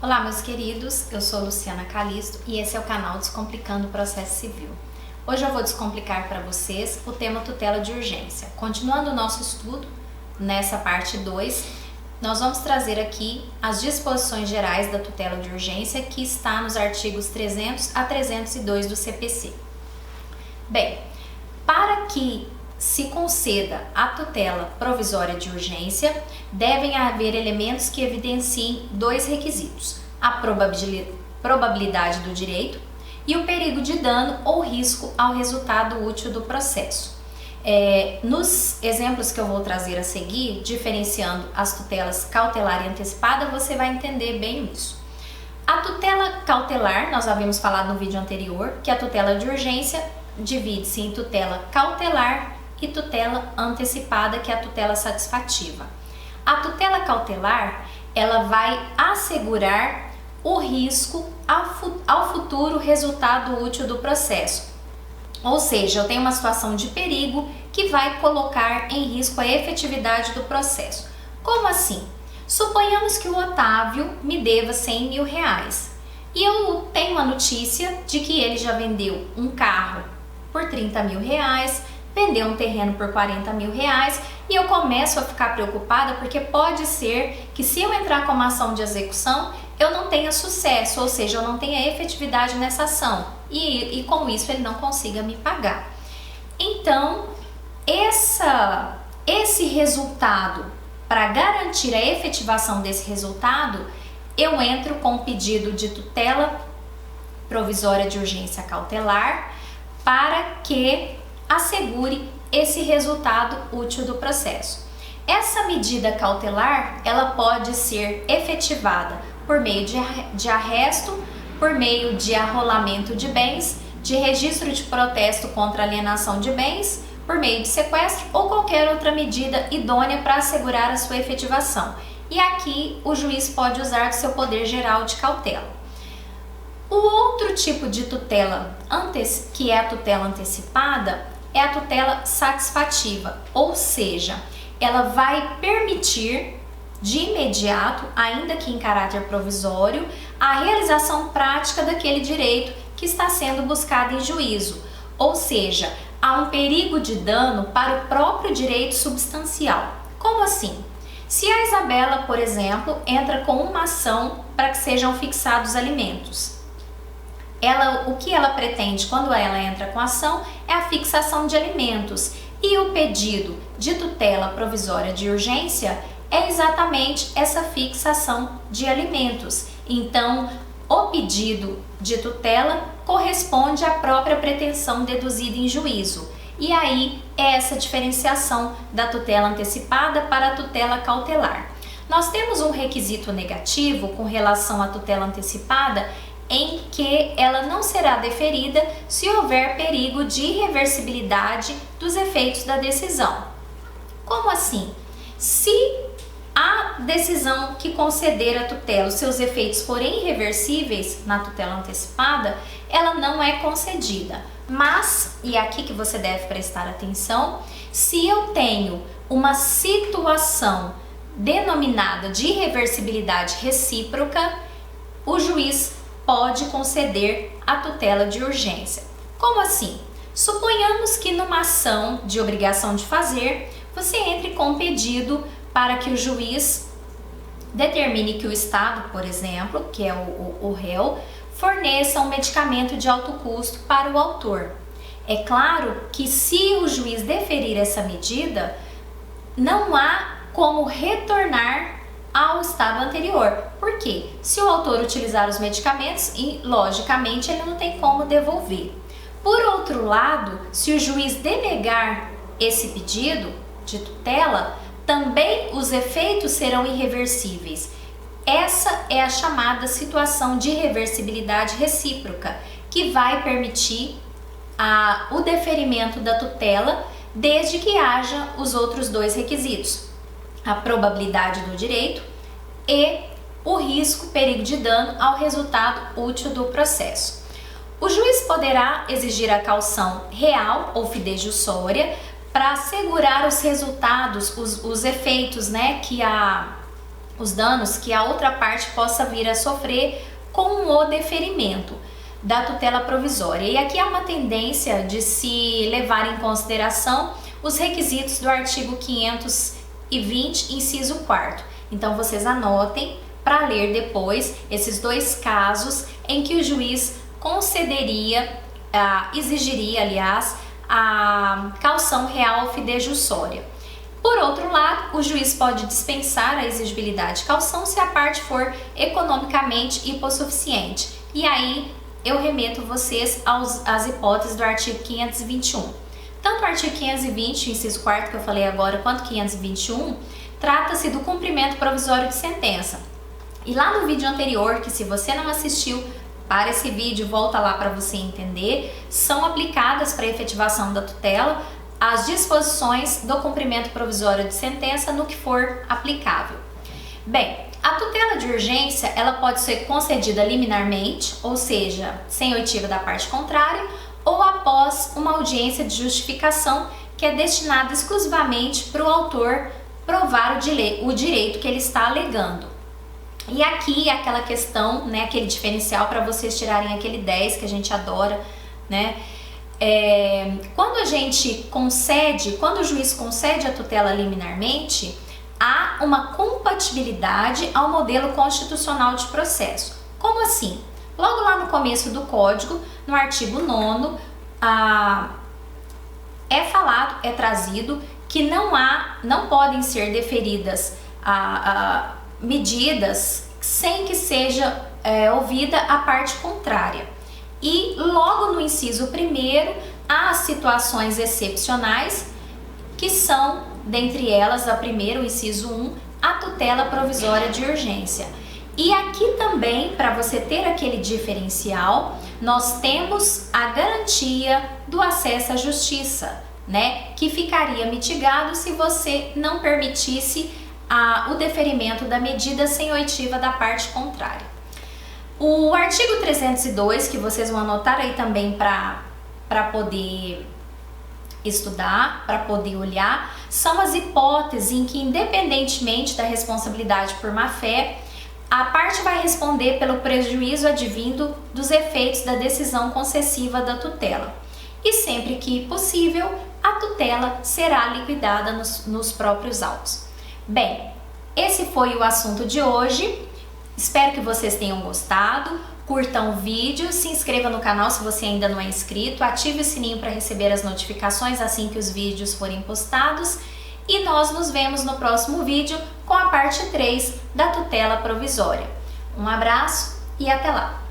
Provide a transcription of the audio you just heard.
Olá, meus queridos, eu sou Luciana Calisto e esse é o canal Descomplicando o Processo Civil. Hoje eu vou descomplicar para vocês o tema tutela de urgência. Continuando o nosso estudo, nessa parte 2, nós vamos trazer aqui as disposições gerais da tutela de urgência que está nos artigos 300 a 302 do CPC. Bem, para que se conceda a tutela provisória de urgência, devem haver elementos que evidenciem dois requisitos: a probabilidade do direito e o perigo de dano ou risco ao resultado útil do processo. Nos exemplos que eu vou trazer a seguir, diferenciando as tutelas cautelar e antecipada, você vai entender bem isso. A tutela cautelar, nós havíamos falado no vídeo anterior, que a tutela de urgência divide-se em tutela cautelar e tutela antecipada, que é a tutela satisfativa. A tutela cautelar, ela vai assegurar o risco ao futuro resultado útil do processo. Ou seja, eu tenho uma situação de perigo que vai colocar em risco a efetividade do processo. Como assim? Suponhamos que o Otávio me deva 100 mil reais e eu tenho a notícia de que ele já vendeu um carro por 30 mil reais, vendeu um terreno por 40 mil reais e eu começo a ficar preocupada porque pode ser que, se eu entrar com uma ação de execução, eu não tenha sucesso, ou seja, eu não tenha efetividade nessa ação e com isso ele não consiga me pagar. Então, esse resultado, para garantir a efetivação desse resultado, eu entro com um pedido de tutela provisória de urgência cautelar para que assegure esse resultado útil do processo. Essa medida cautelar, ela pode ser efetivada por meio de arresto, por meio de arrolamento de bens, de registro de protesto contra alienação de bens, por meio de sequestro ou qualquer outra medida idônea para assegurar a sua efetivação. E aqui o juiz pode usar do seu poder geral de cautela. O outro tipo de tutela, que é a tutela antecipada, é a tutela satisfativa, ou seja, ela vai permitir de imediato, ainda que em caráter provisório, a realização prática daquele direito que está sendo buscado em juízo, ou seja, há um perigo de dano para o próprio direito substancial. Como assim? Se a Isabela, por exemplo, entra com uma ação para que sejam fixados alimentos, o que ela pretende quando ela entra com a ação é a fixação de alimentos, e o pedido de tutela provisória de urgência é exatamente essa fixação de alimentos. Então, o pedido de tutela corresponde à própria pretensão deduzida em juízo. E aí é essa diferenciação da tutela antecipada para a tutela cautelar. Nós temos um requisito negativo com relação à tutela antecipada, em que ela não será deferida se houver perigo de irreversibilidade dos efeitos da decisão. Como assim? Se a decisão que conceder a tutela, os seus efeitos forem irreversíveis na tutela antecipada, ela não é concedida. Mas, e é aqui que você deve prestar atenção, se eu tenho uma situação denominada de irreversibilidade recíproca, o juiz pode conceder a tutela de urgência. Como assim? Suponhamos que numa ação de obrigação de fazer, você entre com um pedido para que o juiz determine que o Estado, por exemplo, que é o réu, forneça um medicamento de alto custo para o autor. É claro que, se o juiz deferir essa medida, não há como retornar ao estado anterior. Por quê? Se o autor utilizar os medicamentos, logicamente ele não tem como devolver. Por outro lado, se o juiz denegar esse pedido de tutela, também os efeitos serão irreversíveis. Essa é a chamada situação de irreversibilidade recíproca, que vai permitir o deferimento da tutela, desde que haja os outros dois requisitos: a probabilidade do direito e o risco, perigo de dano ao resultado útil do processo. O juiz poderá exigir a caução real ou para assegurar os resultados, os efeitos, que os danos que a outra parte possa vir a sofrer com o deferimento da tutela provisória. E aqui há uma tendência de se levar em consideração os requisitos do artigo 520, inciso 4º. Então vocês anotem para ler depois esses dois casos em que o juiz exigiria, aliás, a caução real ou fidejussória. Por outro lado, o juiz pode dispensar a exigibilidade de caução se a parte for economicamente hipossuficiente. E aí eu remeto vocês às hipóteses do artigo 521. Tanto o artigo 520, inciso 4º que eu falei agora, quanto 521, trata-se do cumprimento provisório de sentença. E lá no vídeo anterior, que se você não assistiu, para esse vídeo, volta lá para você entender, são aplicadas para a efetivação da tutela as disposições do cumprimento provisório de sentença no que for aplicável. Bem, a tutela de urgência, ela pode ser concedida liminarmente, ou seja, sem oitiva da parte contrária, ou após uma audiência de justificação que é destinada exclusivamente para o autor provar o direito que ele está alegando. E aqui aquela questão, né, aquele diferencial para vocês tirarem aquele 10 que a gente adora, né? Quando o juiz concede a tutela liminarmente, há uma compatibilidade ao modelo constitucional de processo. Como assim? Logo lá no começo do Código, no artigo 9º, é trazido que não podem ser deferidas medidas sem que seja ouvida a parte contrária. E logo no inciso 1º, há situações excepcionais que são, dentre elas, a primeira, o inciso 1, a tutela provisória de urgência. E aqui também, para você ter aquele diferencial, nós temos a garantia do acesso à justiça, né? Que ficaria mitigado se você não permitisse o deferimento da medida sem oitiva da parte contrária. O artigo 302, que vocês vão anotar aí também para poder estudar, para poder olhar, são as hipóteses em que, independentemente da responsabilidade por má-fé, a parte vai responder pelo prejuízo advindo dos efeitos da decisão concessiva da tutela. E sempre que possível, a tutela será liquidada nos próprios autos. Bem, esse foi o assunto de hoje. Espero que vocês tenham gostado. Curtam o vídeo, se inscreva no canal se você ainda não é inscrito, ative o sininho para receber as notificações assim que os vídeos forem postados. E nós nos vemos no próximo vídeo com a parte 3 da tutela provisória. Um abraço e até lá!